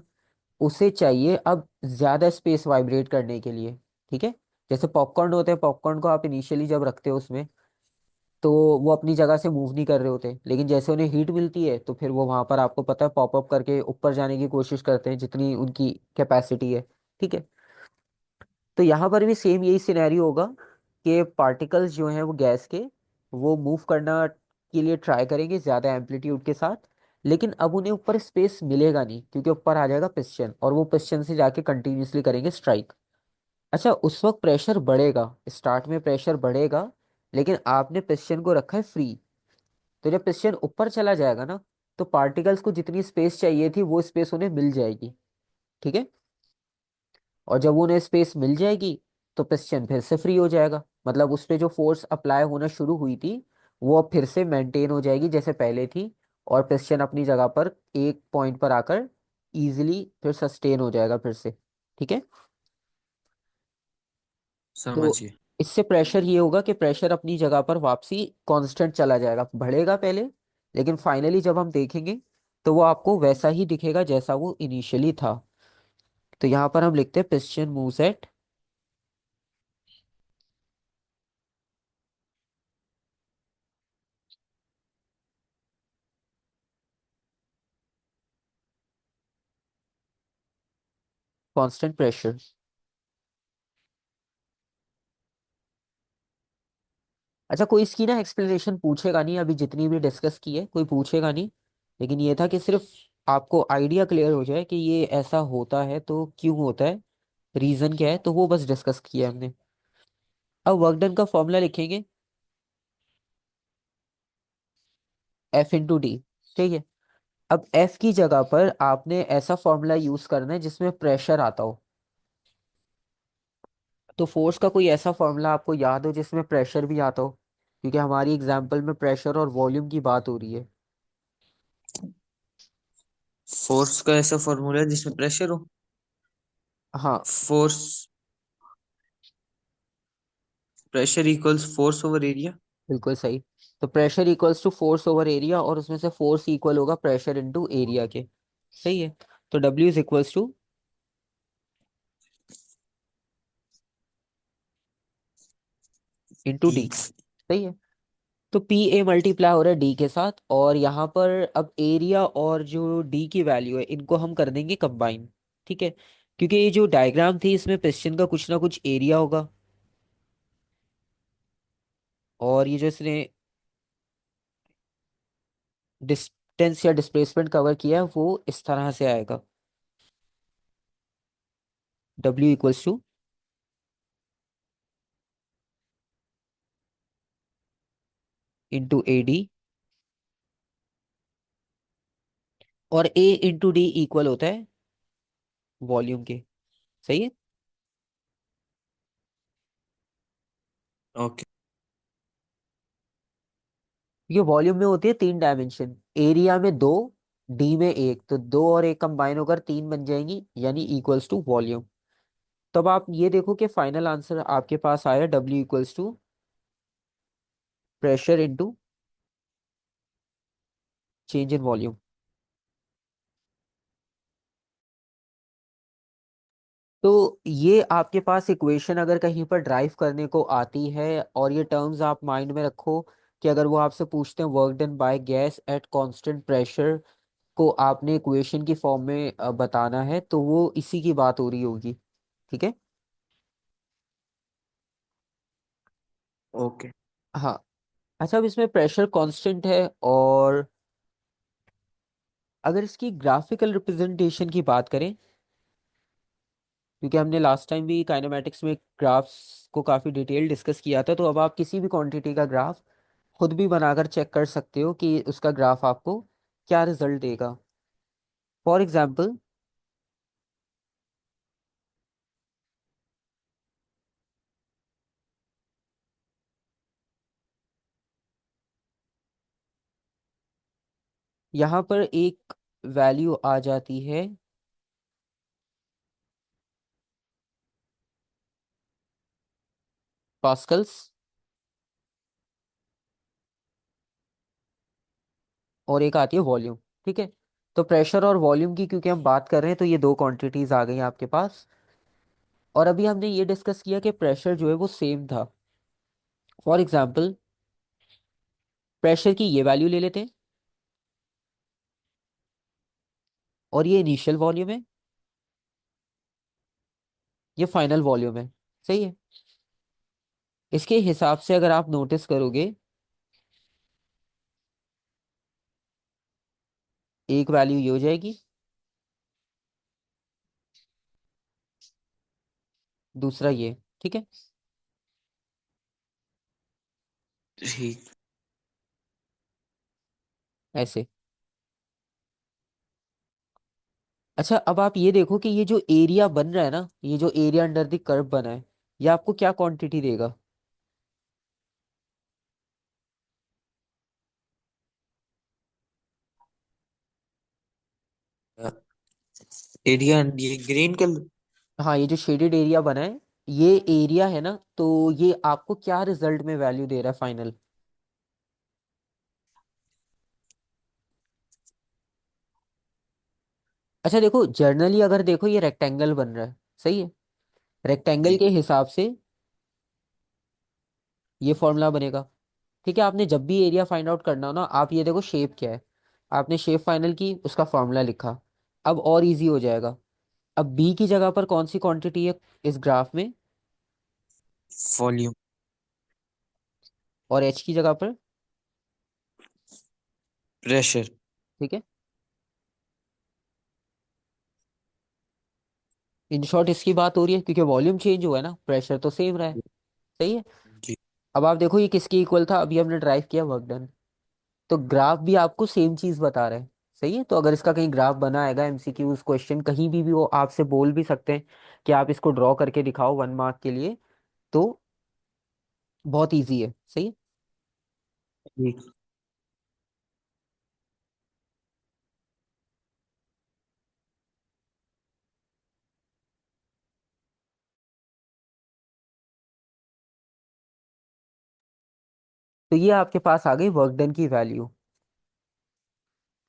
उसे चाहिए अब ज़्यादा स्पेस वाइब्रेट करने के लिए। ठीक है, जैसे पॉपकॉर्न होते हैं, पॉपकॉर्न को आप इनिशियली जब रखते हो उसमें, तो वो अपनी जगह से मूव नहीं कर रहे होते, लेकिन जैसे उन्हें हीट मिलती है तो फिर वो वहां पर आपको पता है पॉपअप करके ऊपर जाने की कोशिश करते हैं जितनी उनकी कैपेसिटी है। ठीक है। तो यहाँ पर भी सेम यही सिनेरियो होगा कि पार्टिकल्स जो हैं वो गैस के, वो मूव करना के लिए ट्राई करेंगे ज़्यादा एम्पलीट्यूड के साथ, लेकिन अब उन्हें ऊपर स्पेस मिलेगा नहीं, क्योंकि ऊपर आ जाएगा पिस्टन, और वो पिस्टन से जाके कंटिन्यूसली करेंगे स्ट्राइक। अच्छा, उस वक्त प्रेशर बढ़ेगा, स्टार्ट में प्रेशर बढ़ेगा, लेकिन आपने पिस्टन को रखा है फ्री। तो जब पिस्टन ऊपर चला जाएगा ना, तो पार्टिकल्स को जितनी स्पेस चाहिए थी वो स्पेस उन्हें मिल जाएगी। ठीक है। और जब उन्हें स्पेस मिल जाएगी, तो पिस्टन फिर से फ्री हो जाएगा, मतलब उस पे जो फोर्स अप्लाई होना शुरू हुई थी वो अब फिर से मेंटेन हो जाएगी जैसे पहले थी, और पिस्टन अपनी जगह पर एक पॉइंट पर आकर इजीली फिर सस्टेन हो जाएगा फिर से। ठीक है। तो समझिए। इससे प्रेशर ये होगा कि प्रेशर अपनी जगह पर वापसी कांस्टेंट चला जाएगा, बढ़ेगा पहले, लेकिन फाइनली जब हम देखेंगे तो वो आपको वैसा ही दिखेगा जैसा वो इनिशियली था। तो यहाँ पर हम लिखते हैं piston moves at constant pressure. अच्छा, कोई इसकी ना एक्सप्लेनेशन पूछेगा नहीं, अभी जितनी भी डिस्कस की है कोई पूछेगा नहीं, लेकिन ये था कि सिर्फ आपको आइडिया क्लियर हो जाए कि ये ऐसा होता है तो क्यों होता है, रीजन क्या है, तो वो बस डिस्कस किया हमने। अब वर्क डन का फॉर्मूला लिखेंगे, F × D। ठीक है। अब F की जगह पर आपने ऐसा फॉर्मूला यूज करना है जिसमें प्रेशर आता हो। तो फोर्स का कोई ऐसा फॉर्मूला आपको याद हो जिसमें प्रेशर भी आता हो, क्योंकि हमारी एग्जाम्पल में प्रेशर और वॉल्यूम की बात हो रही है। फोर्स का ऐसा फॉर्मूला है जिसमें प्रेशर हो। हाँ, force, pressure equals force over area. बिल्कुल सही। तो pressure equals to force over area, और उसमें से फोर्स इक्वल होगा प्रेशर इनटू एरिया के। सही है। तो W is equals to into E. D. सही है। तो पी ए मल्टीप्लाई हो रहा है डी के साथ, और यहाँ पर अब एरिया और जो डी की वैल्यू है इनको हम कर देंगे कंबाइन। ठीक है। क्योंकि ये जो डायग्राम थी इसमें पिस्टन का कुछ ना कुछ एरिया होगा, और ये जो इसने डिस्टेंस या डिस्प्लेसमेंट कवर किया है वो इस तरह से आएगा, W equals to into A D, और A इंटू डी इक्वल होता है वॉल्यूम के। सही है। ओके। ये वॉल्यूम में होती है तीन डायमेंशन, एरिया में दो, डी में एक, तो दो और एक कंबाइन होकर तीन बन जाएंगी, यानी इक्वल्स टू वॉल्यूम। तब आप ये देखो कि फाइनल आंसर आपके पास आया W equals to pressure into change in volume. तो ये आपके पास इक्वेशन अगर कहीं पर ड्राइव करने को आती है, और ये टर्म्स आप माइंड में रखो कि अगर वो आपसे पूछते हैं work done by gas at constant pressure को आपने इक्वेशन की फॉर्म में बताना है, तो वो इसी की बात हो रही होगी। ठीक है। ओके। हाँ। अच्छा, अब इसमें प्रेशर कांस्टेंट है, और अगर इसकी ग्राफिकल रिप्रेजेंटेशन की बात करें, क्योंकि हमने लास्ट टाइम भी काइनेमेटिक्स में ग्राफ्स को काफ़ी डिटेल डिस्कस किया था, तो अब आप किसी भी क्वांटिटी का ग्राफ खुद भी बनाकर चेक कर सकते हो कि उसका ग्राफ आपको क्या रिजल्ट देगा। फॉर एग्जाम्पल, यहाँ पर एक वैल्यू आ जाती है पास्कल्स, और एक आती है वॉल्यूम। ठीक है। तो प्रेशर और वॉल्यूम की क्योंकि हम बात कर रहे हैं, तो ये दो क्वांटिटीज आ गई आपके पास। और अभी हमने ये डिस्कस किया कि प्रेशर जो है वो सेम था। फॉर एग्जाम्पल, प्रेशर की ये वैल्यू ले लेते हैं, और ये इनिशियल वॉल्यूम है, ये फाइनल वॉल्यूम है। सही है। इसके हिसाब से अगर आप नोटिस करोगे, एक वैल्यू ये हो जाएगी, दूसरा ये। ठीक है, ठीक। ऐसे। अच्छा, अब आप ये देखो कि ये जो एरिया बन रहा है ना, ये जो एरिया अंडर द कर्व बना है, ये आपको क्या क्वांटिटी देगा? एरिया ये ग्रीन कलर। हाँ, ये जो शेडेड एरिया बना है, ये एरिया है ना, तो ये आपको क्या रिजल्ट में वैल्यू दे रहा है फाइनल? अच्छा देखो, जर्नली अगर देखो ये रेक्टेंगल बन रहा है। सही है। रेक्टेंगल जी। के हिसाब से ये फॉर्मूला बनेगा। ठीक है, आपने जब भी एरिया फाइंड आउट करना हो ना, आप ये देखो शेप क्या है, आपने शेप फाइनल की, उसका फॉर्मूला लिखा। अब और इजी हो जाएगा। अब बी की जगह पर कौन सी क्वांटिटी है इस ग्राफ में, वॉल्यूम। और एच की जगह पर? प्रेशर। ठीक है। इन शॉर्ट इसकी बात हो रही है, क्योंकि वॉल्यूम चेंज हुआ है ना, प्रेशर तो सेम रहा है। सही है। जी। अब आप देखो ये किसके इक्वल था, अभी हमने ड्राइव किया वर्क डन, तो ग्राफ भी आपको सेम चीज बता रहा है। सही है। तो अगर इसका कहीं ग्राफ बना आएगा एमसीक्यूज क्वेश्चन कहीं भी वो आपसे बोल भी सकते हैं कि आप इसको ड्रॉ करके दिखाओ 1 मार्क के लिए, तो बहुत इजी है। सही है। ठीक। तो ये आपके पास आ गई वर्क डन की वैल्यू।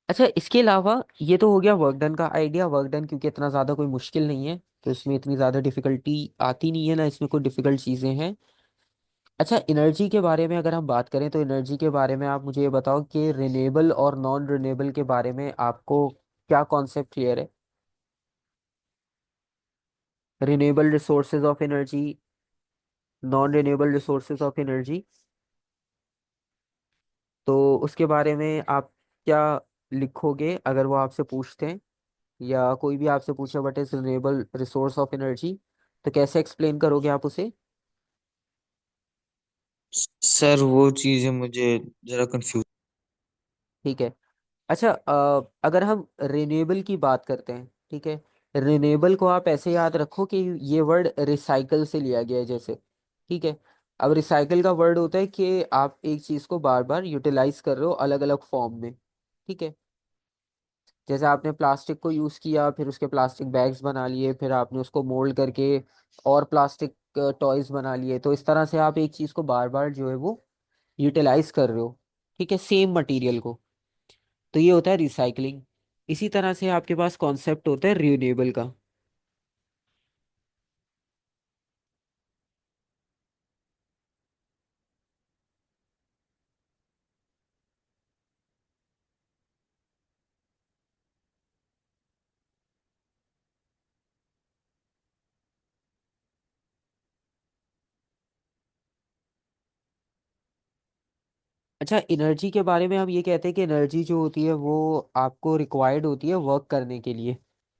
अच्छा, इसके अलावा ये तो हो गया वर्क डन का आइडिया। वर्क डन क्योंकि इतना ज़्यादा कोई मुश्किल नहीं है, तो इसमें इतनी ज़्यादा डिफिकल्टी आती नहीं है ना, इसमें कोई डिफिकल्ट चीज़ें हैं। अच्छा, एनर्जी के बारे में अगर हम बात करें, तो एनर्जी के बारे में आप मुझे ये बताओ कि रिन्यूएबल और नॉन रिन्यूएबल के बारे में आपको क्या कॉन्सेप्ट क्लियर है? Renewable resources of energy, non renewable resources of energy, तो उसके बारे में आप क्या लिखोगे अगर वो आपसे पूछते हैं, या कोई भी आपसे पूछे what is renewable resource of energy, तो कैसे एक्सप्लेन करोगे आप उसे? सर वो चीजें मुझे जरा कंफ्यूज। ठीक है। अच्छा, अगर हम रिन्यूएबल की बात करते हैं, ठीक है, रिन्यूएबल को आप ऐसे याद रखो कि ये वर्ड रिसाइकल से लिया गया है जैसे। ठीक है। अब रिसाइकल का वर्ड होता है कि आप एक चीज को बार बार यूटिलाइज कर रहे हो अलग अलग फॉर्म में। ठीक है। जैसे आपने प्लास्टिक को यूज किया, फिर उसके प्लास्टिक बैग्स बना लिए, फिर आपने उसको मोल्ड करके और प्लास्टिक टॉयज बना लिए, तो इस तरह से आप एक चीज को बार बार जो है वो यूटिलाइज कर रहे हो। ठीक है, सेम मटेरियल को। तो ये होता है रिसाइकलिंग। इसी तरह से आपके पास कॉन्सेप्ट होता है रिन्यूएबल का। अच्छा, एनर्जी के बारे में हम ये कहते हैं कि एनर्जी जो होती है वो आपको रिक्वायर्ड होती है वर्क करने के लिए।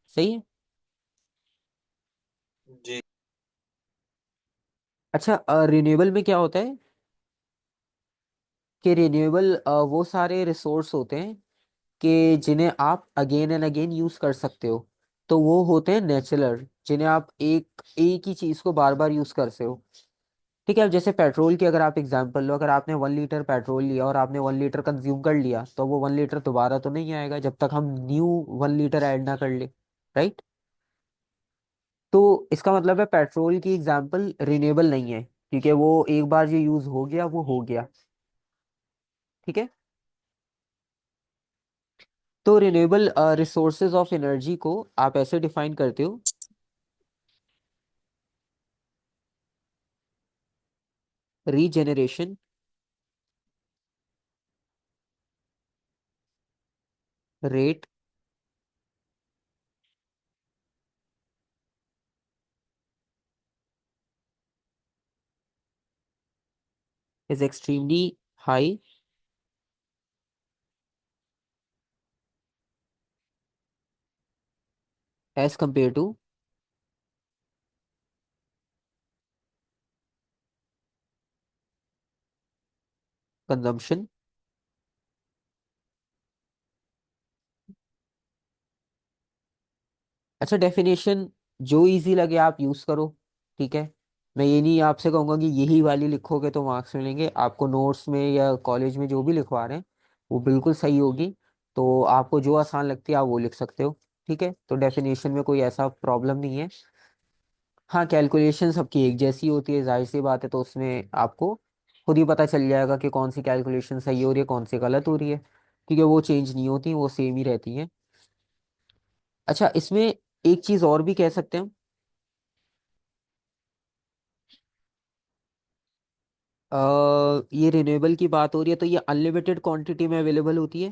सही है। जी। अच्छा, रिन्यूएबल में क्या होता है कि रिन्यूएबल वो सारे रिसोर्स होते हैं कि जिन्हें आप अगेन एंड अगेन यूज कर सकते हो। तो वो होते हैं नेचुरल, जिन्हें आप एक ही चीज को बार बार यूज कर सकते हो। ठीक है। अब जैसे पेट्रोल की अगर आप एग्जांपल लो, अगर आपने 1 लीटर पेट्रोल लिया और आपने 1 लीटर कंज्यूम कर लिया, तो वो 1 लीटर दोबारा तो नहीं आएगा जब तक हम न्यू 1 लीटर ऐड ना कर ले। राइट। तो इसका मतलब है पेट्रोल की एग्जांपल रिन्यूएबल नहीं है, क्योंकि वो एक बार जो यूज हो गया वो हो गया। ठीक है। तो रिन्यूएबल रिसोर्सेज ऑफ एनर्जी को आप ऐसे डिफाइन करते हो regeneration rate is extremely high as compared to consumption. अच्छा, डेफिनेशन जो इजी लगे आप यूज करो, ठीक है। मैं ये नहीं आपसे कहूंगा कि यही वाली लिखोगे तो मार्क्स मिलेंगे। आपको नोट्स में या कॉलेज में जो भी लिखवा रहे हैं वो बिल्कुल सही होगी। तो आपको जो आसान लगती है आप वो लिख सकते हो, ठीक है। तो डेफिनेशन में कोई ऐसा प्रॉब्लम नहीं है। हाँ, कैलकुलेशन सबकी एक जैसी होती है, जाहिर सी बात है। तो उसमें आपको खुद ही पता चल जाएगा कि कौन सी कैलकुलेशन सही हो रही है, कौन सी गलत हो रही है, क्योंकि वो चेंज नहीं होती, वो सेम ही रहती हैं। अच्छा, इसमें एक चीज़ और भी कह सकते हैं। ये रिन्यूएबल की बात हो रही है तो ये अनलिमिटेड क्वांटिटी में अवेलेबल होती है।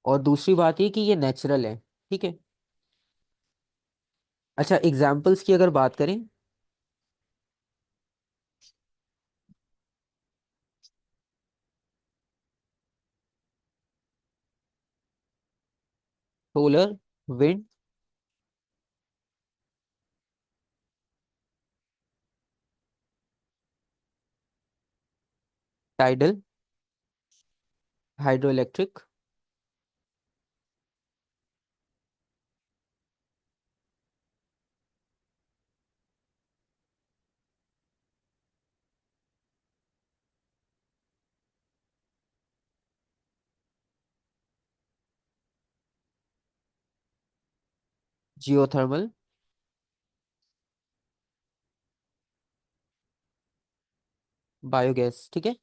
और दूसरी बात ये कि ये नेचुरल है, ठीक है। अच्छा, एग्जाम्पल्स की अगर बात करें, solar, wind, tidal, hydro electric, geothermal, biogas, ठीक है।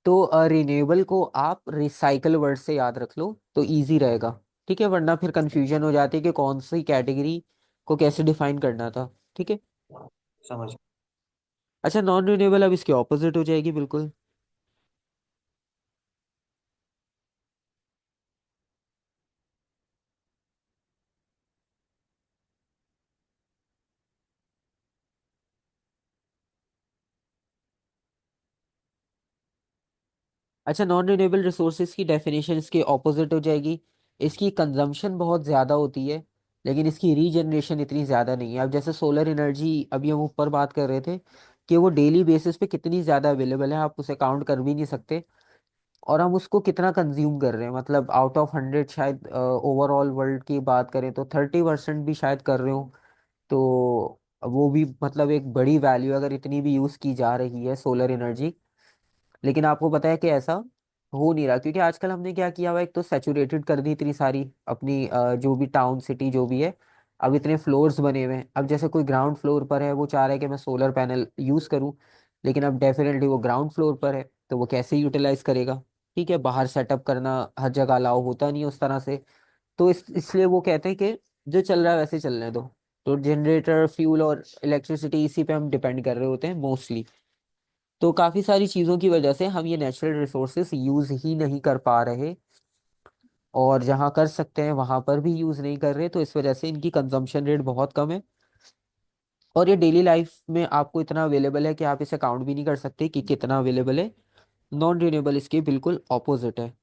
तो रिन्यूएबल को आप रिसाइकल वर्ड से याद रख लो तो इजी रहेगा, ठीक है। वरना फिर कंफ्यूजन हो जाती है कि कौन सी कैटेगरी को कैसे डिफाइन करना था, ठीक है। समझ। अच्छा, नॉन रिन्यूएबल अब इसके ऑपोजिट हो जाएगी बिल्कुल। अच्छा, नॉन रिन्यूएबल रिसोर्सेज की डेफिनेशन इसके ऑपोजिट हो जाएगी। इसकी कंजम्पशन बहुत ज़्यादा होती है, लेकिन इसकी रीजनरेशन इतनी ज़्यादा नहीं है। अब जैसे सोलर एनर्जी अभी हम ऊपर बात कर रहे थे कि वो डेली बेसिस पे कितनी ज़्यादा अवेलेबल है, आप उसे काउंट कर भी नहीं सकते। और हम उसको कितना कंज्यूम कर रहे हैं, मतलब आउट ऑफ 100 शायद ओवरऑल वर्ल्ड की बात करें तो 30% भी शायद कर रहे हो। तो वो भी मतलब एक बड़ी वैल्यू, अगर इतनी भी यूज़ की जा रही है सोलर एनर्जी। लेकिन आपको पता है कि ऐसा हो नहीं रहा, क्योंकि आजकल हमने क्या किया हुआ है, एक तो सैचुरेटेड कर दी इतनी सारी अपनी जो भी टाउन सिटी जो भी है। अब इतने फ्लोर्स बने हुए हैं, अब जैसे कोई ग्राउंड फ्लोर पर है वो चाह रहा है कि मैं सोलर पैनल यूज़ करूं। लेकिन अब डेफिनेटली वो ग्राउंड फ्लोर पर है, तो वो कैसे यूटिलाइज करेगा, ठीक है। बाहर सेटअप करना हर जगह अलाउ होता नहीं है उस तरह से। तो इसलिए वो कहते हैं कि जो चल रहा है वैसे चलने दो। तो जनरेटर, फ्यूल और इलेक्ट्रिसिटी इसी पे हम डिपेंड कर रहे होते हैं मोस्टली। तो काफी सारी चीजों की वजह से हम ये नेचुरल रिसोर्सेस यूज ही नहीं कर पा रहे, और जहाँ कर सकते हैं वहां पर भी यूज नहीं कर रहे। तो इस वजह से इनकी कंजम्पशन रेट बहुत कम है। और ये डेली लाइफ में आपको इतना अवेलेबल है कि आप इसे काउंट भी नहीं कर सकते कि कितना अवेलेबल है। नॉन रिन्यूएबल इसके बिल्कुल ऑपोजिट है।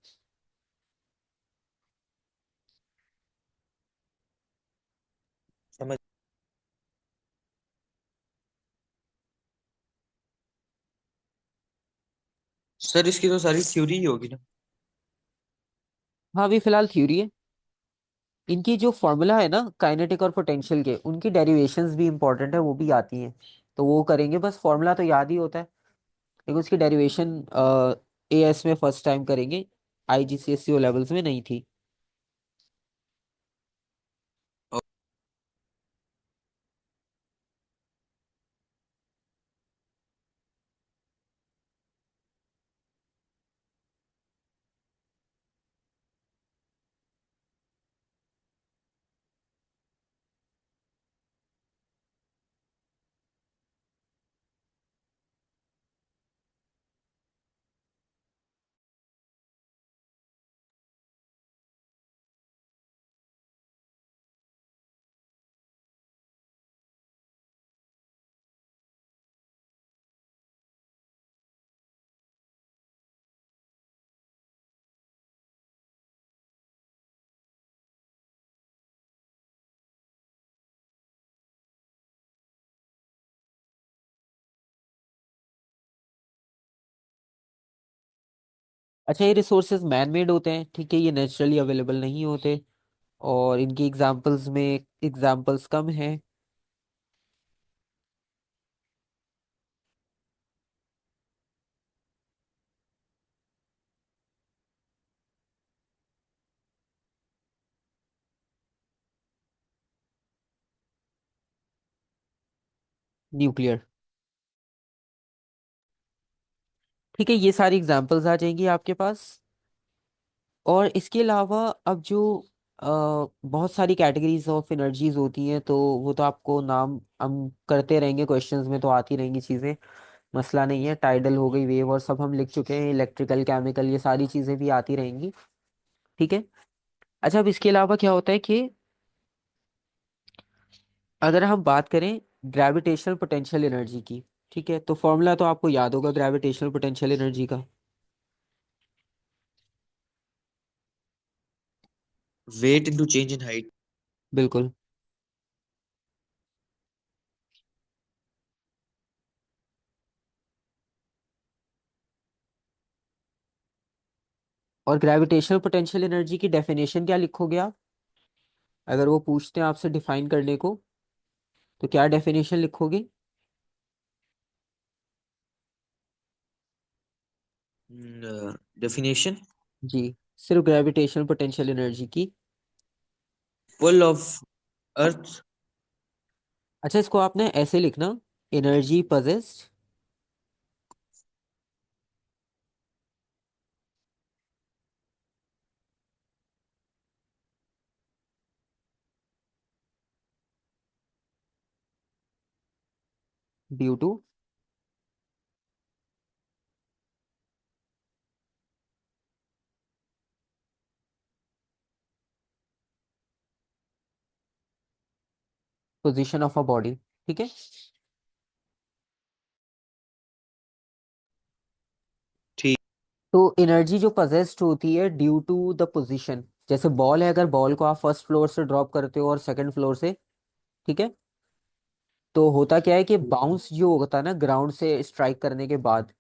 समझ। सर इसकी तो सारी थ्योरी ही होगी ना। हाँ, अभी फिलहाल थ्योरी है। इनकी जो फॉर्मूला है ना काइनेटिक और पोटेंशियल के, उनकी डेरिवेशंस भी इंपॉर्टेंट है, वो भी आती हैं। तो वो करेंगे, बस फॉर्मूला तो याद ही होता है, लेकिन उसकी डेरिवेशन एएस में फर्स्ट टाइम करेंगे। आईजीसीएसई लेवल्स में नहीं थी। अच्छा, ये रिसोर्सेज मैन मेड होते हैं, ठीक है, ये नेचुरली अवेलेबल नहीं होते, और इनकी एग्जांपल्स में एग्जांपल्स कम हैं। न्यूक्लियर। ठीक है, ये सारी एग्जांपल्स आ जाएंगी आपके पास। और इसके अलावा अब जो बहुत सारी कैटेगरीज ऑफ एनर्जीज होती हैं, तो वो तो आपको नाम हम करते रहेंगे, क्वेश्चंस में तो आती रहेंगी चीज़ें, मसला नहीं है। टाइडल हो गई, वेव और सब हम लिख चुके हैं, इलेक्ट्रिकल, केमिकल, ये सारी चीज़ें भी आती रहेंगी। ठीक है। अच्छा, अब इसके अलावा क्या होता है कि अगर हम बात करें ग्रेविटेशनल पोटेंशियल एनर्जी की, ठीक है, तो फॉर्मूला तो आपको याद होगा ग्रेविटेशनल पोटेंशियल एनर्जी का। Weight into change in height. बिल्कुल। और ग्रेविटेशनल पोटेंशियल एनर्जी की डेफिनेशन क्या लिखोगे आप, अगर वो पूछते हैं आपसे डिफाइन करने को, तो क्या डेफिनेशन लिखोगे? डेफिनेशन। जी, सिर्फ ग्रेविटेशनल पोटेंशियल एनर्जी की। Pull of earth. अच्छा, इसको आपने ऐसे लिखना, energy possessed due to position of a body. ठीक है। ठीक। तो एनर्जी जो पजेस्ड होती है ड्यू टू द पोजीशन, जैसे बॉल है, अगर बॉल को आप फर्स्ट फ्लोर से ड्रॉप करते हो और सेकंड फ्लोर से, ठीक है, तो होता क्या है कि बाउंस जो होता है ना ग्राउंड से स्ट्राइक करने के बाद,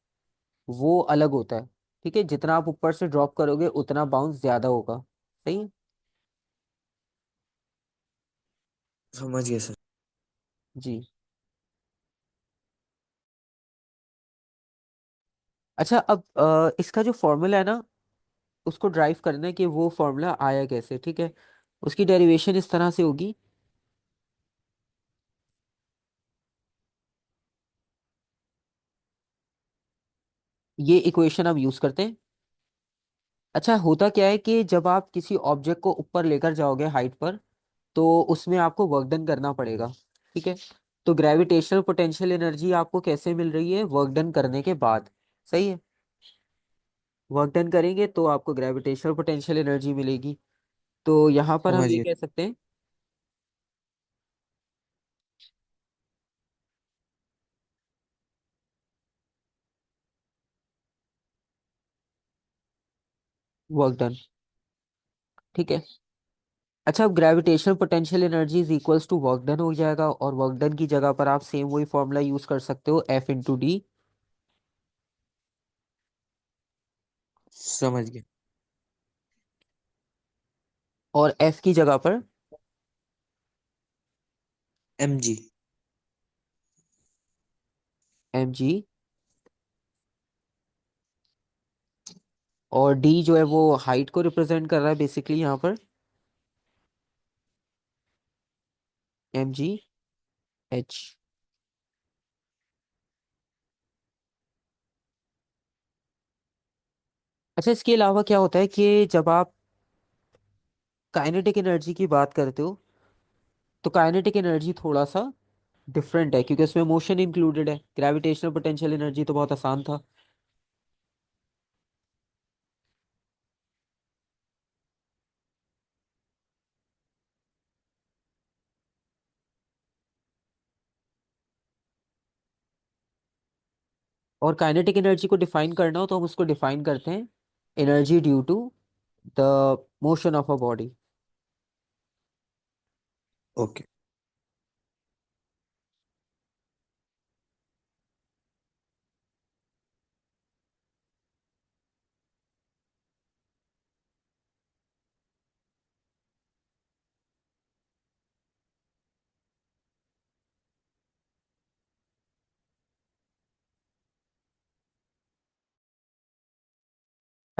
वो अलग होता है। ठीक है, जितना आप ऊपर से ड्रॉप करोगे उतना बाउंस ज्यादा होगा। सही है। समझ गया सर। जी। अच्छा, अब इसका जो फॉर्मूला है ना, उसको ड्राइव करना है कि वो फॉर्मूला आया कैसे। ठीक है, उसकी डेरिवेशन इस तरह से होगी। ये इक्वेशन हम यूज करते हैं। अच्छा, होता क्या है कि जब आप किसी ऑब्जेक्ट को ऊपर लेकर जाओगे हाइट पर, तो उसमें आपको वर्क डन करना पड़ेगा। ठीक है, तो ग्रेविटेशनल पोटेंशियल एनर्जी आपको कैसे मिल रही है, वर्क डन करने के बाद। सही है। वर्क डन करेंगे तो आपको ग्रेविटेशनल पोटेंशियल एनर्जी मिलेगी। तो यहाँ पर हम समझ ये गया। कह सकते हैं वर्क डन। ठीक है। अच्छा, अब gravitational potential energy is equals to work done हो जाएगा, और वर्क डन की जगह पर आप सेम वही फॉर्मूला यूज कर सकते हो, F × D। समझ गया। और F की जगह पर mg। mg, और D जो है वो हाइट को रिप्रेजेंट कर रहा है बेसिकली यहाँ पर, mgh। अच्छा, इसके अलावा क्या होता है कि जब आप काइनेटिक एनर्जी की बात करते हो, तो काइनेटिक एनर्जी थोड़ा सा डिफरेंट है, क्योंकि उसमें मोशन इंक्लूडेड है। ग्रेविटेशनल पोटेंशियल एनर्जी तो बहुत आसान था। और काइनेटिक एनर्जी को डिफाइन करना हो तो हम उसको डिफाइन करते हैं, energy due to the motion of a body. Okay.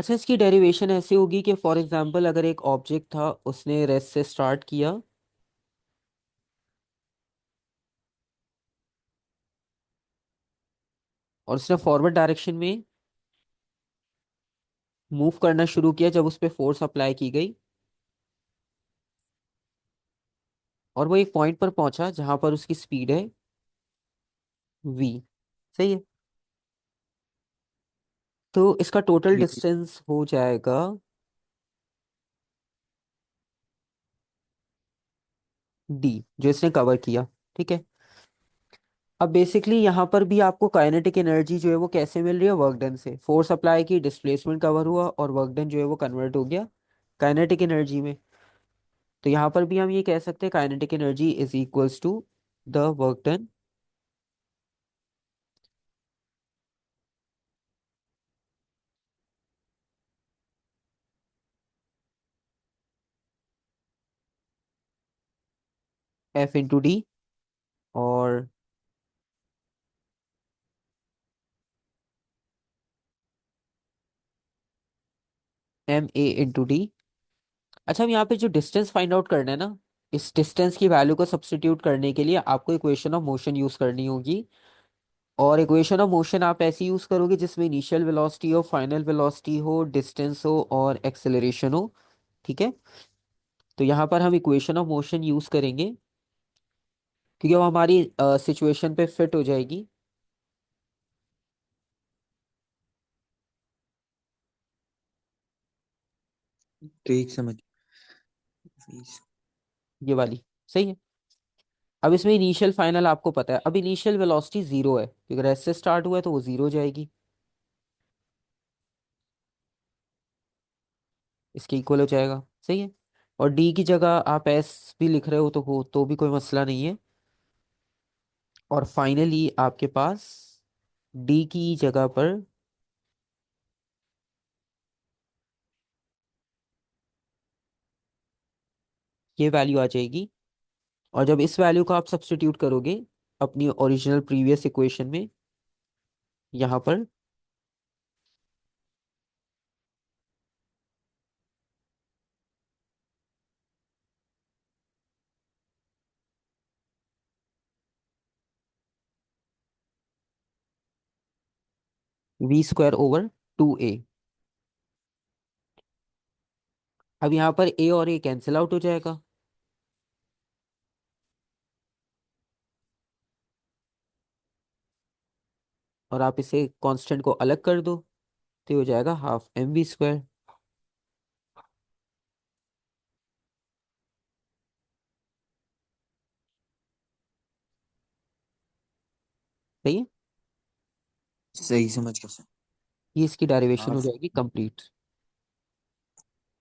अच्छा, इसकी डेरिवेशन ऐसी होगी कि फॉर एग्जांपल अगर एक ऑब्जेक्ट था, उसने रेस्ट से स्टार्ट किया और उसने फॉरवर्ड डायरेक्शन में मूव करना शुरू किया जब उस पर फोर्स अप्लाई की गई, और वो एक पॉइंट पर पहुंचा जहां पर उसकी स्पीड है v। सही है। तो इसका टोटल जी जी। डिस्टेंस हो जाएगा d, जो इसने कवर किया। ठीक है। अब बेसिकली यहाँ पर भी आपको काइनेटिक एनर्जी जो है वो कैसे मिल रही है, वर्क डन से। फोर्स अप्लाई की, डिस्प्लेसमेंट कवर हुआ, और वर्क डन जो है वो कन्वर्ट हो गया काइनेटिक एनर्जी में। तो यहाँ पर भी हम ये कह सकते हैं kinetic energy is equals to the work done F into D, और एम ए इंटू डी। अच्छा, हम यहाँ पे जो डिस्टेंस फाइंड आउट करना है ना, इस डिस्टेंस की वैल्यू को सब्स्टिट्यूट करने के लिए आपको इक्वेशन ऑफ मोशन यूज करनी होगी। और इक्वेशन ऑफ मोशन आप ऐसी यूज करोगे जिसमें इनिशियल वेलोसिटी हो, फाइनल वेलोसिटी हो, डिस्टेंस हो और एक्सेलरेशन हो। ठीक है। तो यहाँ पर हम इक्वेशन ऑफ मोशन यूज करेंगे क्योंकि वो हमारी सिचुएशन पे फिट हो जाएगी। ठीक समझ। ये वाली। सही है। अब इसमें इनिशियल फाइनल आपको पता है। अब इनिशियल वेलोसिटी जीरो है क्योंकि रेस्ट से स्टार्ट हुआ है, तो वो जीरो जाएगी, इसके इक्वल हो जाएगा। सही है। और डी की जगह आप एस भी लिख रहे हो तो भी कोई मसला नहीं है। और फाइनली आपके पास डी की जगह पर ये वैल्यू आ जाएगी। और जब इस वैल्यू को आप सब्स्टिट्यूट करोगे अपनी ओरिजिनल प्रीवियस इक्वेशन में, यहाँ पर वी स्क्वायर ओवर 2a। अब यहाँ पर a और a कैंसिल आउट हो जाएगा, और आप इसे कांस्टेंट को अलग कर दो, तो ये हो जाएगा हाफ एम वी स्क्वायर। सही है। सही समझ गया सर। ये इसकी डेरिवेशन हाँ हो जाएगी कंप्लीट।